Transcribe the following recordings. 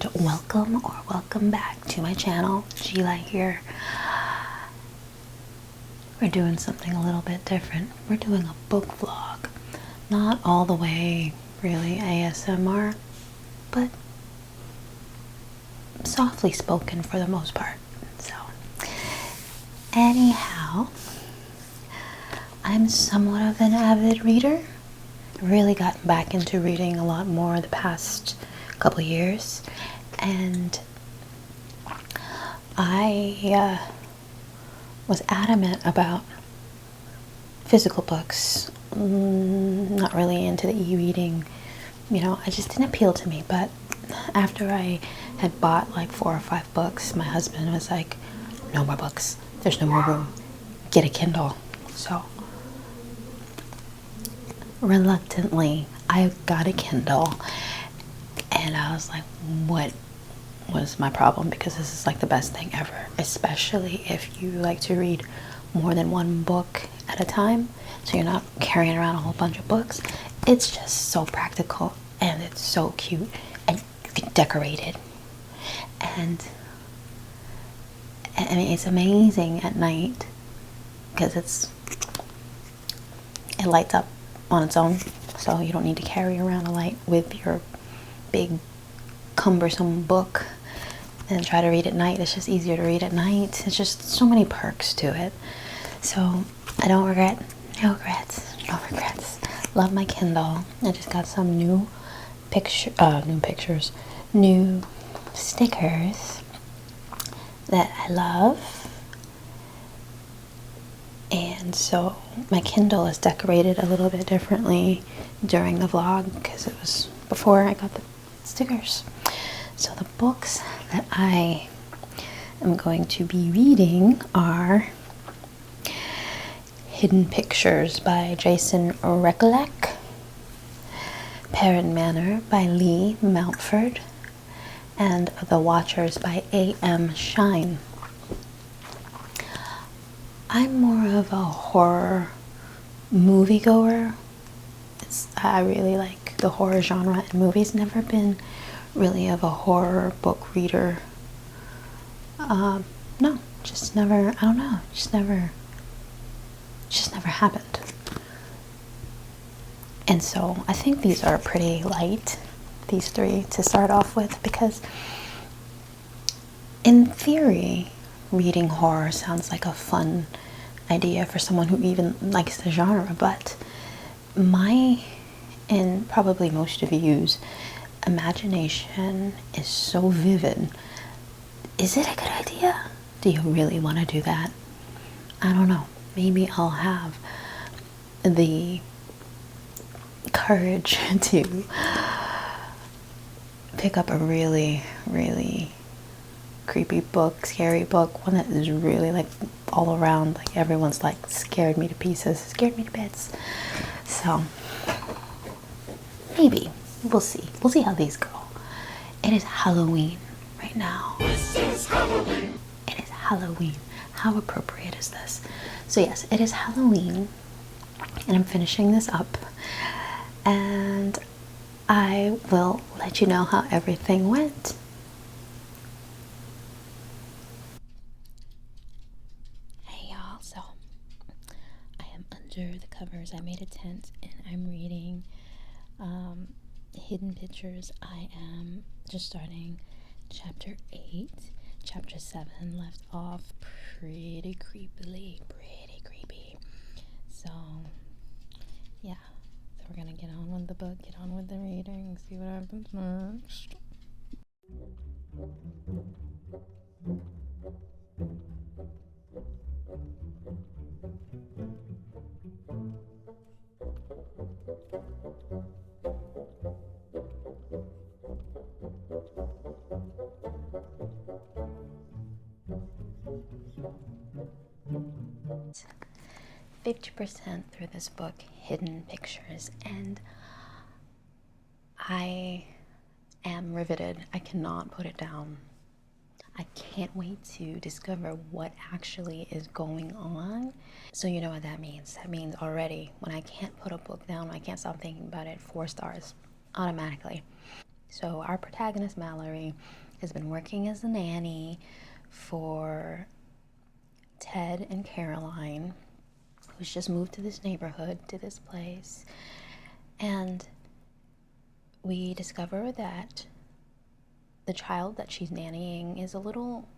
Welcome or welcome back to my channel. Sheila here. We're doing something a little bit different. We're doing a book vlog. Not all the way really ASMR, but softly spoken for the most part. So anyhow, I'm somewhat of an avid reader. I've really gotten back into reading a lot more the past couple years, and I was adamant about physical books. Not really into the e-reading, it just didn't appeal to me. But after I had bought like 4 or 5 books, my husband was like, no more books, there's no more room, get a Kindle. So reluctantly I got a Kindle, and I was like, what was my problem? Because this is like the best thing ever, especially if you like to read more than one book at a time, so you're not carrying around a whole bunch of books. It's just so practical, and it's so cute, and you can decorate it, and I mean, it's amazing at night because it lights up on its own, so you don't need to carry around a light with your big cumbersome book and try to read at night. It's just easier to read at night. It's just so many perks to it. So I don't regret. No regrets. Love my Kindle. I just got some new stickers that I love. And so my Kindle is decorated a little bit differently during the vlog because it was before I got the stickers. So the books that I am going to be reading are Hidden Pictures by Jason Recolleck, Perrin Manor by Lee Mountford, and The Watchers by A.M. Shine. I'm more of a horror moviegoer. I really like the horror genre in movies. Never been really of a horror book reader. No, just never. I don't know. Just never happened. And so I think these are pretty light, these 3 to start off with, because in theory, reading horror sounds like a fun idea for someone who even likes the genre, but my, and probably most of you's, imagination is so vivid. Is it a good idea? Do you really want to do that? I don't know. Maybe I'll have the courage to pick up a really, really creepy book, scary book, one that is really like all around, like everyone's like scared me to pieces, scared me to bits. So maybe we'll see how these go. It is Halloween right now. This is Halloween. It is Halloween. How appropriate is this? So yes, it is Halloween, and I'm finishing this up, and I will let you know how everything went. Hey y'all, so I am under the covers. I made a tent and I'm reading Hidden Pictures. I am just starting chapter 8. Chapter 7 left off pretty creepy. So yeah, so we're gonna get on with the book, get on with the reading, see what happens next. 50% through this book, Hidden Pictures, and I am riveted. I cannot put it down. I can't wait to discover what actually is going on. So you know what that means. That means already when I can't put a book down, I can't stop thinking about it, 4 stars automatically. So our protagonist, Mallory, has been working as a nanny for Ted and Caroline, who's just moved to this neighborhood, to this place. And we discover that the child that she's nannying is a little,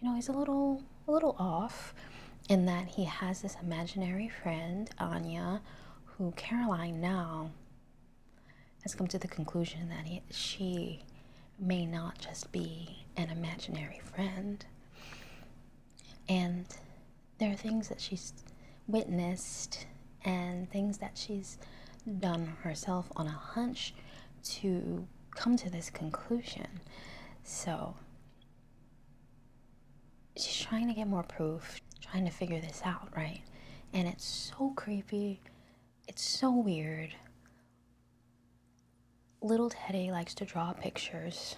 he's a little off, in that he has this imaginary friend, Anya, who Caroline now has come to the conclusion that she may not just be an imaginary friend. And there are things that she's witnessed and things that she's done herself on a hunch to come to this conclusion. So she's trying to get more proof, trying to figure this out, right? And it's so creepy. It's so weird. Little Teddy likes to draw pictures.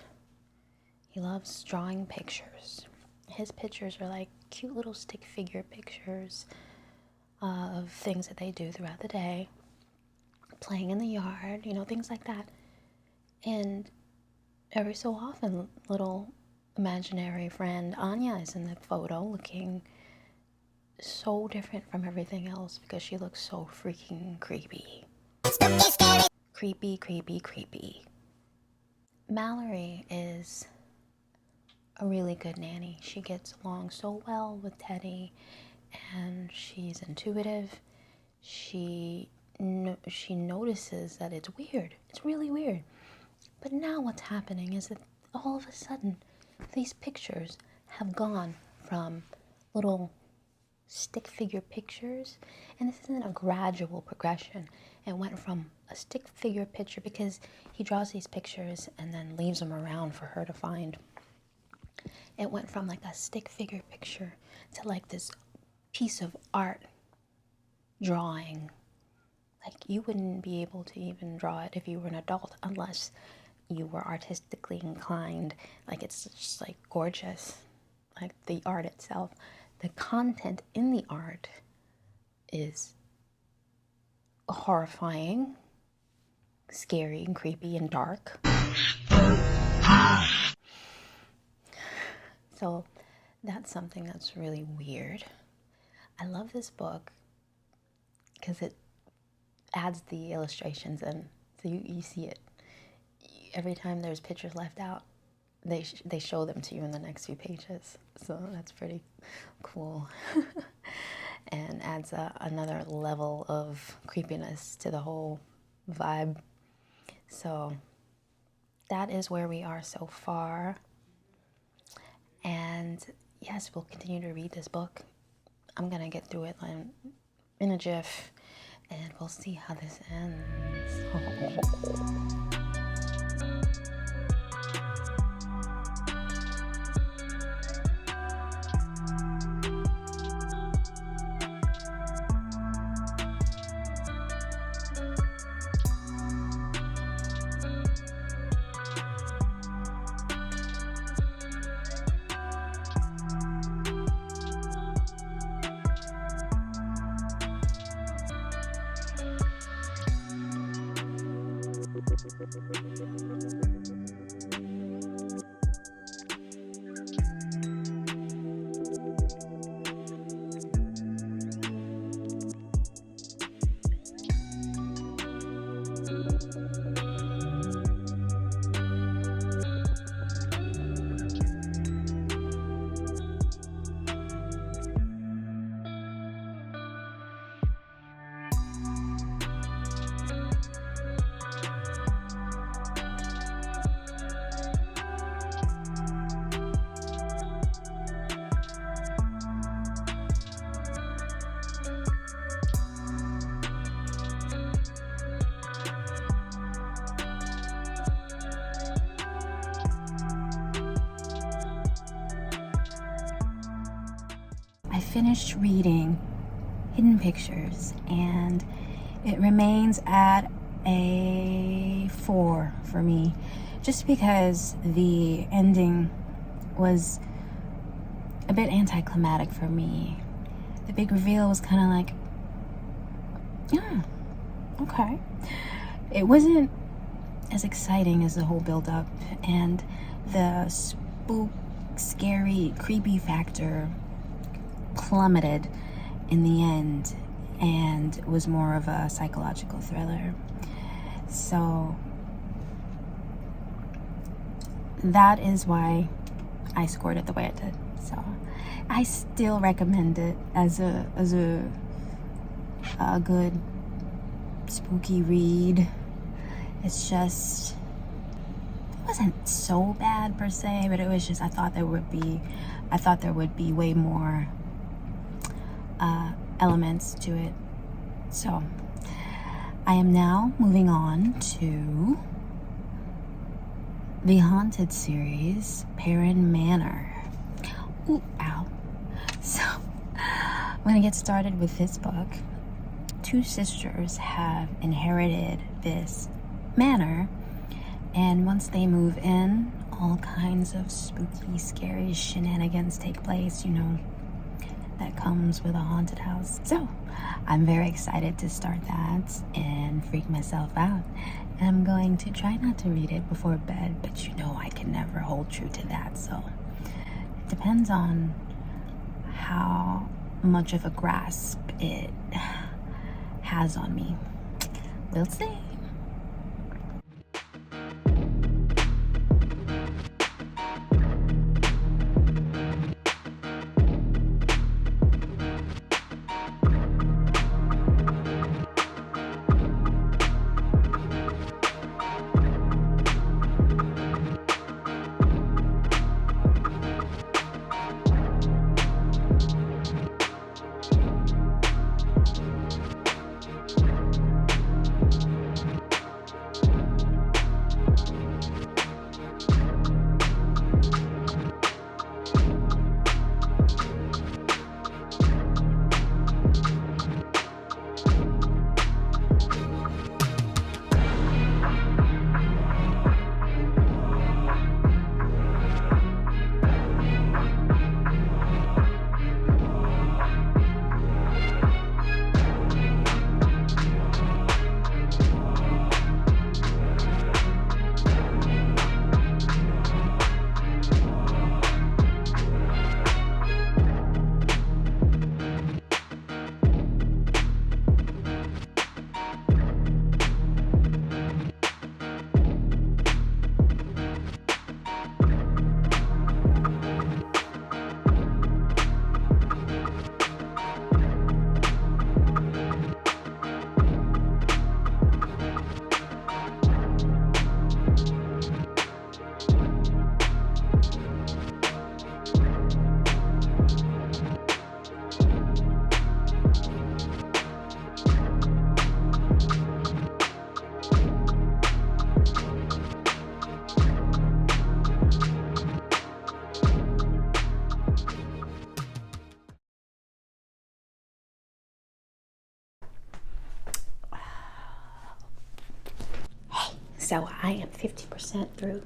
He loves drawing pictures. His pictures are like cute little stick figure pictures of things that they do throughout the day, playing in the yard, things like that. And every so often, little imaginary friend Anya is in the photo looking so different from everything else because she looks so freaking creepy. Creepy, creepy, creepy. Mallory is a really good nanny. She gets along so well with Teddy, and she's intuitive. She notices that it's weird. It's really weird. But now what's happening is that all of a sudden, these pictures have gone from little stick figure pictures, and this isn't a gradual progression. It went from a stick figure picture, because he draws these pictures and then leaves them around for her to find. It went from like a stick figure picture to like this piece of art drawing. Like, you wouldn't be able to even draw it if you were an adult unless you were artistically inclined. Like, it's just like gorgeous. Like, the art itself, the content in the art is horrifying, scary and creepy and dark. So that's something that's really weird. I love this book because it adds the illustrations in, so you see it. Every time there's pictures left out, they show them to you in the next few pages. So that's pretty cool. And adds another level of creepiness to the whole vibe. So that is where we are so far. And yes, we'll continue to read this book. I'm going to get through it in a jiff, and we'll see how this ends. I finished reading Hidden Pictures, and it remains at a 4 for me, just because the ending was a bit anticlimactic for me. The big reveal was kind of like, yeah, okay. It wasn't as exciting as the whole build-up, and the spook, scary, creepy factor plummeted in the end and was more of a psychological thriller. So that is why I scored it the way I did. So I still recommend it as a good spooky read. It's just, it wasn't so bad per se, but it was just, I thought there would be way more elements to it. So I am now moving on to the haunted series, Perrin Manor. Ooh, ow. So I'm gonna get started with this book. Two sisters have inherited this manor, and once they move in, all kinds of spooky, scary shenanigans take place, you know, that comes with a haunted house. So I'm very excited to start that and freak myself out. And I'm going to try not to read it before bed, but you know I can never hold true to that, so it depends on how much of a grasp it has on me. We'll see. So I am 50% through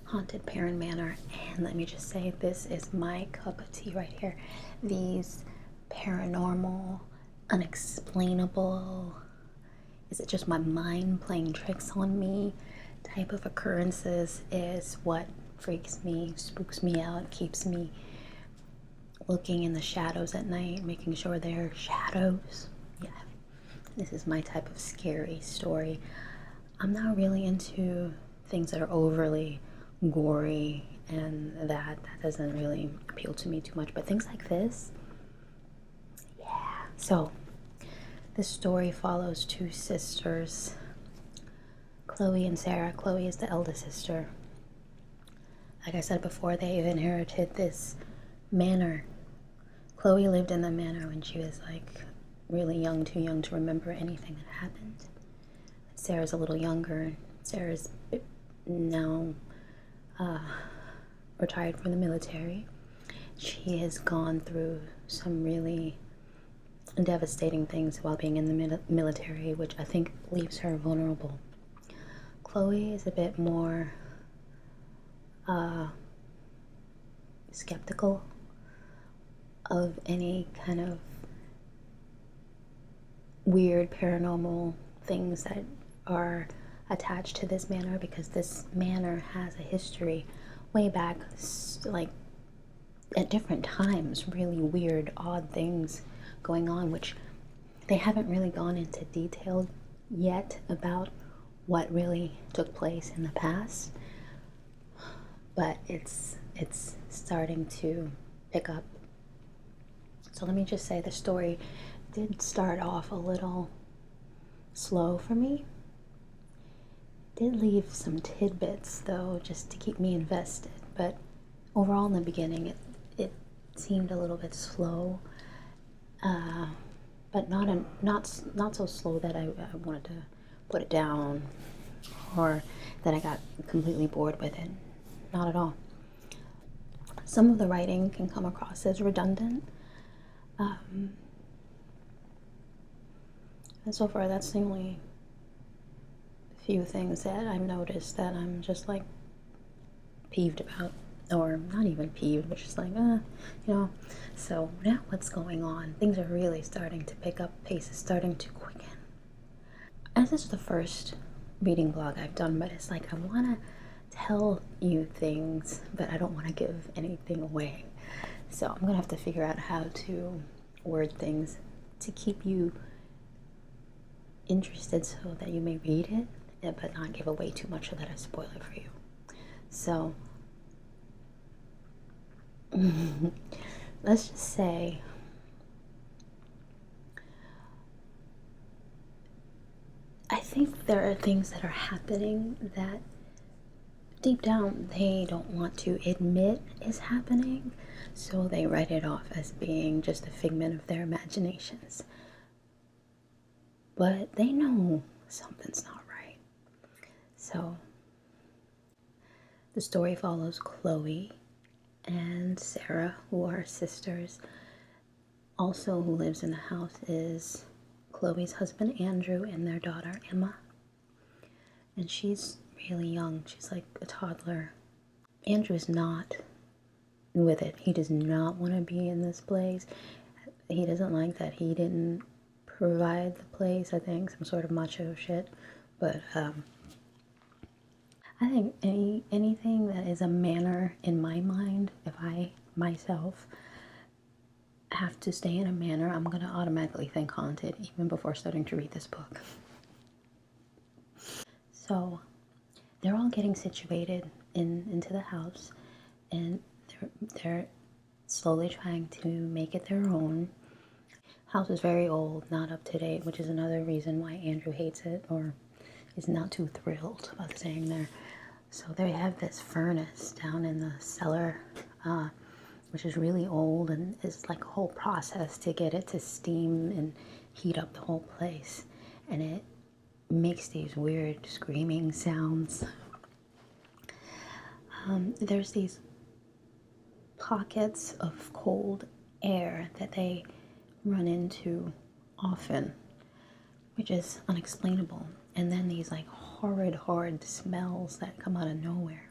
Haunted Perrin Manor, and let me just say, this is my cup of tea right here. These paranormal, unexplainable, is it just my mind playing tricks on me type of occurrences is what freaks me, spooks me out, keeps me looking in the shadows at night, making sure there are shadows. Yeah, this is my type of scary story. I'm not really into things that are overly gory, and that doesn't really appeal to me too much, but things like this, yeah. So this story follows two sisters, Chloe and Sarah. Chloe is the eldest sister. Like I said before, they've inherited this manor. Chloe lived in the manor when she was like really young, too young to remember anything that happened. Sarah's a little younger. Sarah's now retired from the military. She has gone through some really devastating things while being in the military, which I think leaves her vulnerable. Chloe is a bit more skeptical of any kind of weird paranormal things that are attached to this manor because this manor has a history way back, like at different times, really weird, odd things going on, which they haven't really gone into detail yet about what really took place in the past, but it's starting to pick up. So let me just say the story did start off a little slow for me. Did leave some tidbits though, just to keep me invested, but overall in the beginning it seemed a little bit slow, but not so slow that I wanted to put it down or that I got completely bored with it. Not at all. Some of the writing can come across as redundant, and so far that's the only few things that I've noticed that I'm just like peeved about, or not even peeved, but just like, So now what's going on? Things are really starting to pick up, pace is starting to quicken. And this is the first reading blog I've done, but it's like I want to tell you things, but I don't want to give anything away. So I'm gonna have to figure out how to word things to keep you interested so that you may read it, but not give away too much so that I spoil it for you. So let's just say I think there are things that are happening that deep down they don't want to admit is happening, so they write it off as being just a figment of their imaginations. But they know something's not right. So the story follows Chloe and Sarah, who are sisters. Also who lives in the house is Chloe's husband Andrew and their daughter Emma. And she's really young. She's like a toddler. Andrew is not with it. He does not want to be in this place. He doesn't like that he didn't provide the place. I think some sort of macho shit. But I think anything that is a manor in my mind, if I myself have to stay in a manor, I'm gonna automatically think haunted even before starting to read this book. So they're all getting situated into the house, and they're slowly trying to make it their own. House is very old, not up to date, which is another reason why Andrew hates it or is not too thrilled about staying there. So they have this furnace down in the cellar, which is really old, and it's like a whole process to get it to steam and heat up the whole place. And it makes these weird screaming sounds. There's these pockets of cold air that they run into often, which is unexplainable. And then these like horrid smells that come out of nowhere.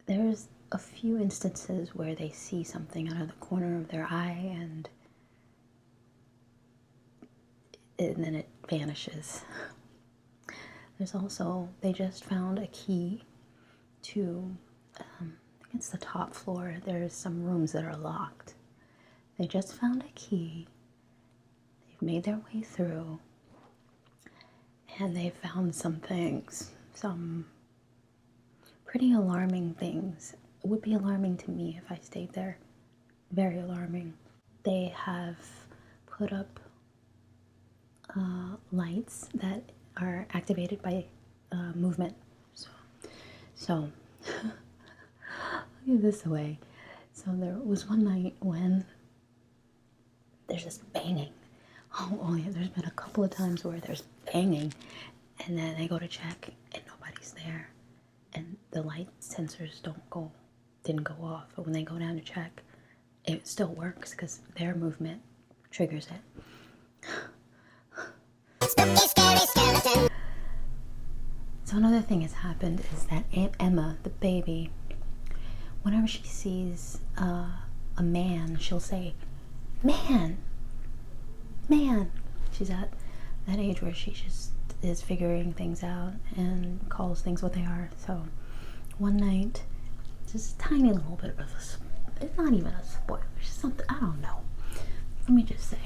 There's a few instances where they see something out of the corner of their eye and then it vanishes. There's also, they just found a key to, I think it's the top floor. There's some rooms that are locked. They just found a key. They've made their way through, and they found some things, some pretty alarming things. It would be alarming to me if I stayed there. Very alarming. They have put up lights that are activated by movement. So I'll give this away. So there was one night when there's this banging. Oh yeah, there's been a couple of times where there's banging, and then they go to check and nobody's there, and the light sensors didn't go off. But when they go down to check, it still works because their movement triggers it. Spooky, scary skeleton. So another thing has happened is that Aunt Emma, the baby, whenever she sees a man, she'll say, "Man, man." She's at that age where she just is figuring things out and calls things what they are. So one night, just a tiny little bit of it's not even a spoiler, it's just something, I don't know. Let me just say,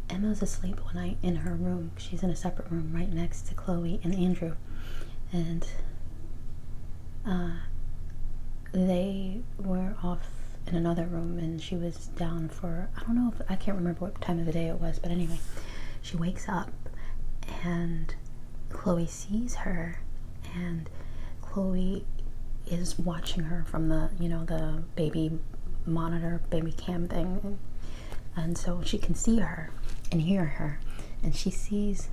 Emma's asleep one night in her room. She's in a separate room right next to Chloe and Andrew. And they were off in another room, and she was down for, I can't remember what time of the day it was, but anyway, she wakes up and Chloe sees her, and Chloe is watching her from the, the baby monitor, baby cam thing. And so she can see her and hear her, and she sees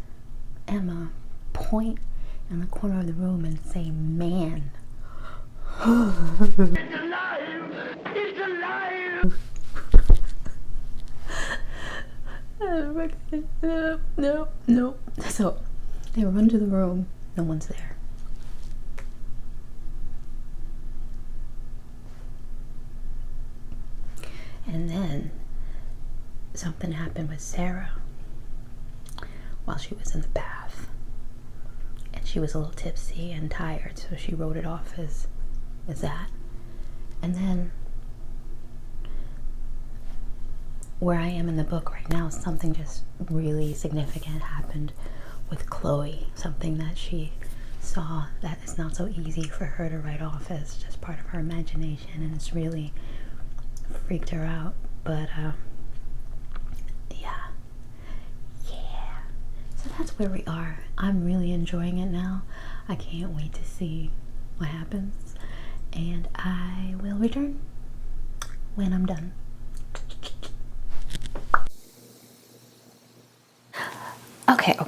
Emma point in the corner of the room and say, "Man." It's alive! It's alive! No. So they run to the room. No one's there. And then something happened with Sarah while she was in the bath. And she was a little tipsy and tired, so she wrote it off as that. And then where I am in the book right now, something just really significant happened with Chloe. Something that she saw that is not so easy for her to write off as just part of her imagination, and it's really freaked her out. But yeah. So that's where we are. I'm really enjoying it now. I can't wait to see what happens, and I will return when I'm done. Okay.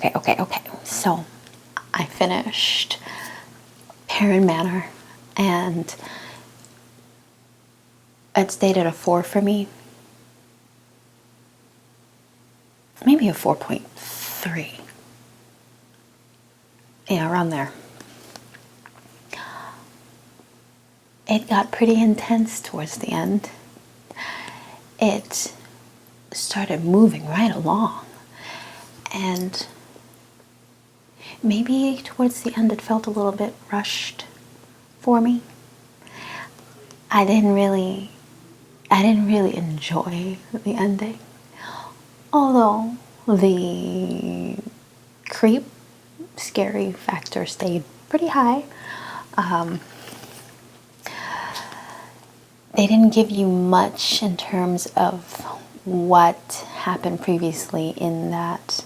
So I finished Perrin Manor, and it's dated a 4 for me. Maybe a 4.3. Yeah, around there. It got pretty intense towards the end. It started moving right along, and maybe towards the end it felt a little bit rushed for me. I didn't really enjoy the ending, although the scary factor stayed pretty high. They didn't give you much in terms of what happened previously in that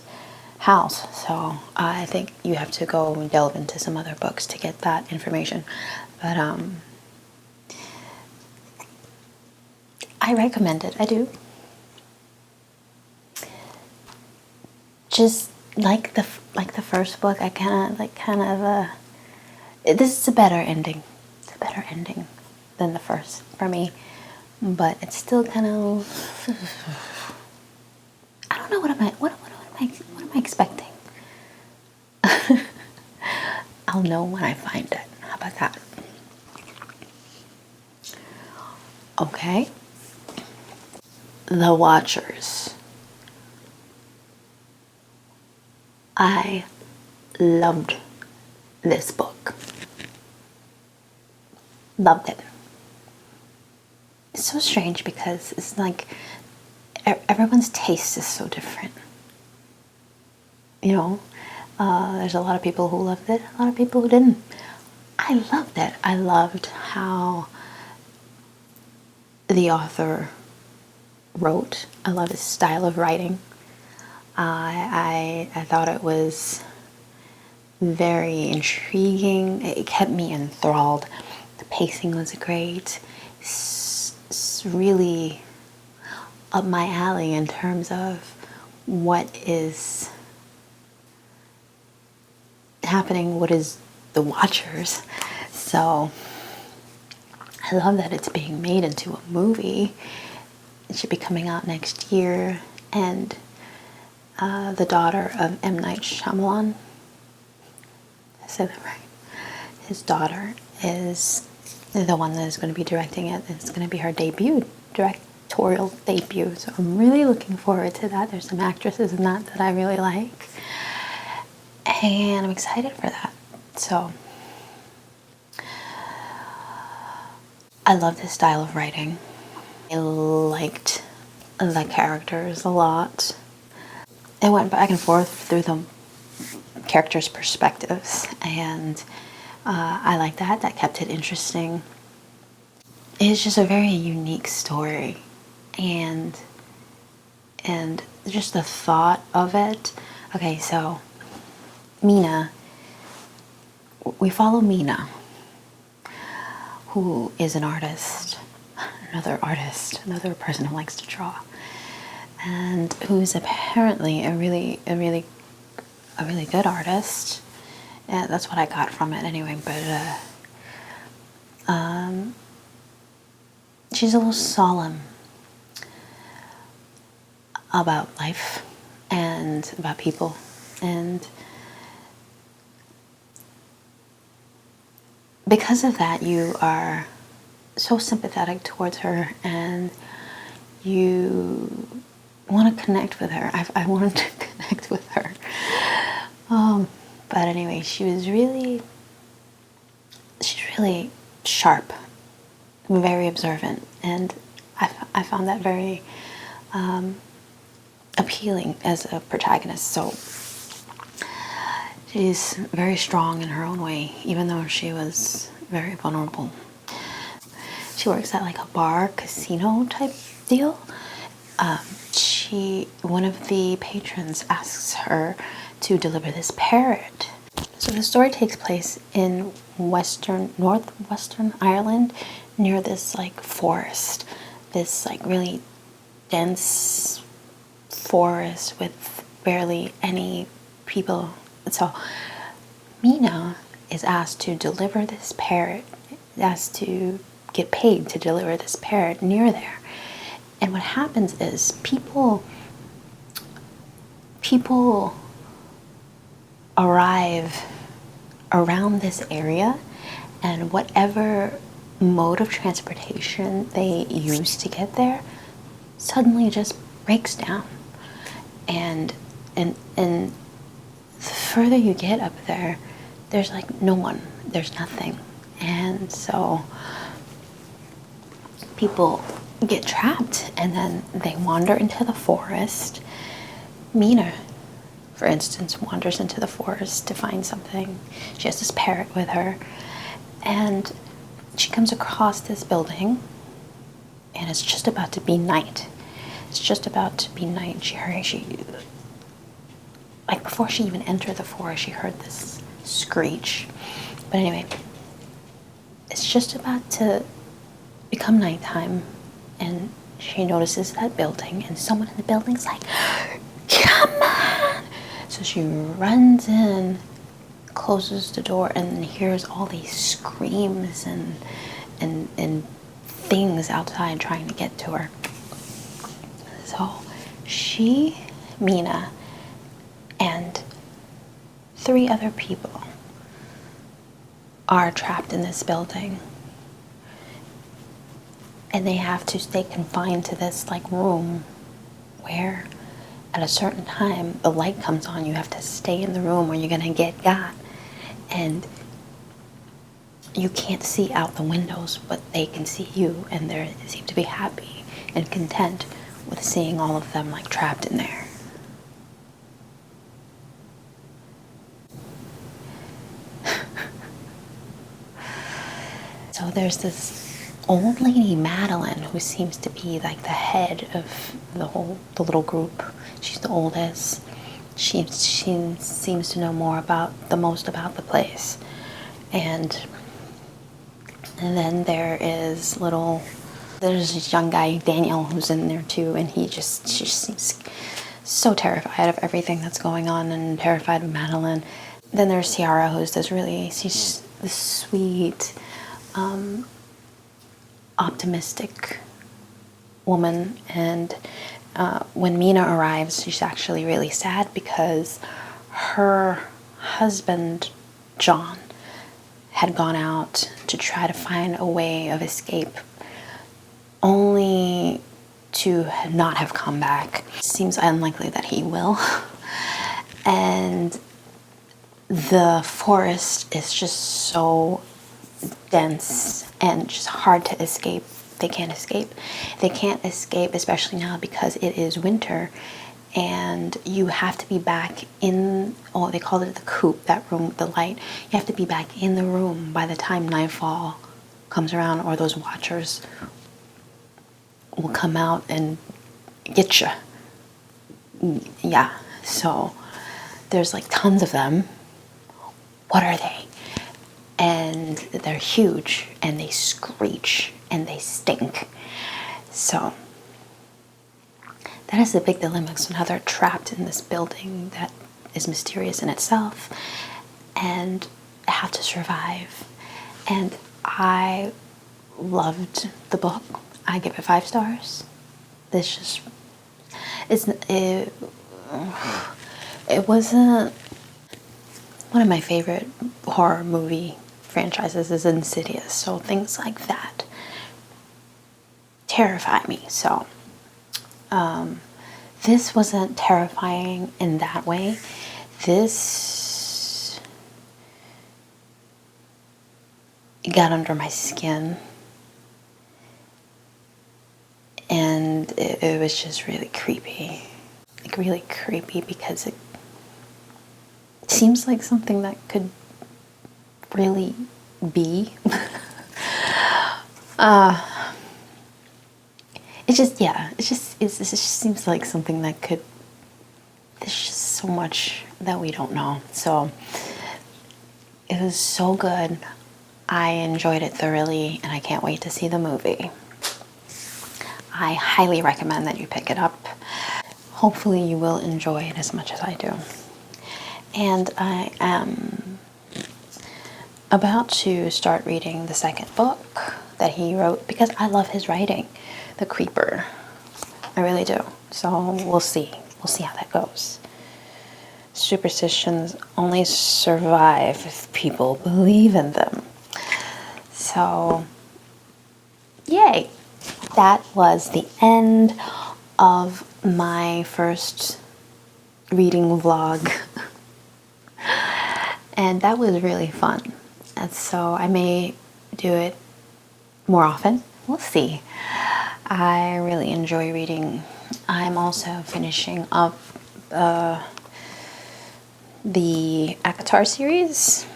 house, so I think you have to go and delve into some other books to get that information. But I recommend it. I do. Just like the first book, I this is a better ending. It's a better ending than the first for me, but it's still kind of, I don't know what am I expecting. I'll know when I find it. How about that? Okay. The Watchers. I loved this book. Loved it. It's so strange because it's like everyone's taste is so different. There's a lot of people who loved it, a lot of people who didn't. I loved it. I loved how the author wrote. I love his style of writing. I thought it was very intriguing. It kept me enthralled. The pacing was great. It's really up my alley in terms of what is happening, what is The Watchers. So I love that it's being made into a movie. It should be coming out next year. And the daughter of M. Night Shyamalan, I said that right, his daughter is the one that is going to be directing it. It's going to be her directorial debut. So I'm really looking forward to that. There's some actresses in that I really like. And I'm excited for that. So I love this style of writing. I liked the characters a lot. It went back and forth through the characters' perspectives, and I like that. That kept it interesting. It's just a very unique story, and just the thought of it. Okay, so Mina, we follow Mina, who is an artist, another person who likes to draw, and who's apparently a really good artist. Yeah, that's what I got from it anyway. But she's a little solemn about life and about people, and because of that, you are so sympathetic towards her, and you want to connect with her. I wanted to connect with her. But anyway, she's really sharp, very observant, and I found that very appealing as a protagonist. So she's very strong in her own way, even though she was very vulnerable. She works at like a bar, casino type deal. One of the patrons asks her to deliver this parrot. So the story takes place in northwestern Ireland, near this like forest, this like really dense forest with barely any people. So Mina is asked to deliver this parrot, asked to get paid to deliver this parrot near there. And what happens is people arrive around this area, and whatever mode of transportation they use to get there suddenly just breaks down. And the further you get up there, there's like no one, there's nothing. And so people get trapped, and then they wander into the forest. Mina, for instance, wanders into the forest to find something. She has this parrot with her, and she comes across this building, and it's just about to be night. It's just about to be night. She like before she even entered the forest, she heard this screech. But anyway, it's just about to become nighttime, and she notices that building, and someone in the building's like, "Come on!" So she runs in, closes the door, and hears all these screams and things outside trying to get to her. So Mina, and 3 other people are trapped in this building, and they have to stay confined to this like room where at a certain time the light comes on. You have to stay in the room or you're gonna get got, and you can't see out the windows, but they can see you, and they seem to be happy and content with seeing all of them like trapped in there. So there's this old lady, Madeline, who seems to be like the head of the little group. She's the oldest. She seems to know the most about the place. And then there's this young guy, Daniel, who's in there too, and she just seems so terrified of everything that's going on and terrified of Madeline. Then there's Ciara, she's this sweet, optimistic woman, and when Mina arrives, she's actually really sad because her husband, John, had gone out to try to find a way of escape, only to not have come back. Seems unlikely that he will. And the forest is just so dense and just hard to escape. They can't escape. They can't escape, especially now because it is winter and you have to be back in, oh, they call it the coop, that room with the light. You have to be back in the room by the time nightfall comes around, or those watchers will come out and get you. Yeah, so there's like tons of them. What are they? And they're huge and they screech and they stink. So that is a big dilemma. So now they're trapped in this building that is mysterious in itself and have to survive. And I loved the book. I give it 5 stars. This just, it wasn't, one of my favorite horror movie franchises is Insidious, so things like that terrify me. So this wasn't terrifying in that way. This got under my skin, and it was just really creepy. Like really creepy because it seems like something that could really be. It just, yeah, it just seems like something that could, there's just so much that we don't know. So it was so good. I enjoyed it thoroughly and I can't wait to see the movie. I highly recommend that you pick it up. Hopefully you will enjoy it as much as I do. And I am about to start reading the second book that he wrote because I love his writing, The Creeper. I really do. So we'll see. We'll see how that goes. Superstitions only survive if people believe in them. So, yay. That was the end of my first reading vlog. And that was really fun. And so I may do it more often. We'll see. I really enjoy reading. I'm also finishing up the ACOTAR series.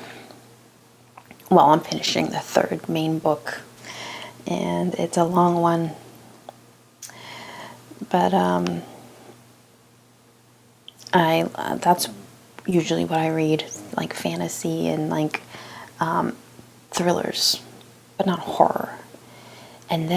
Well, I'm finishing the 3rd main book, and it's a long one. But that's usually what I read, like fantasy and like thrillers, but not horror. And then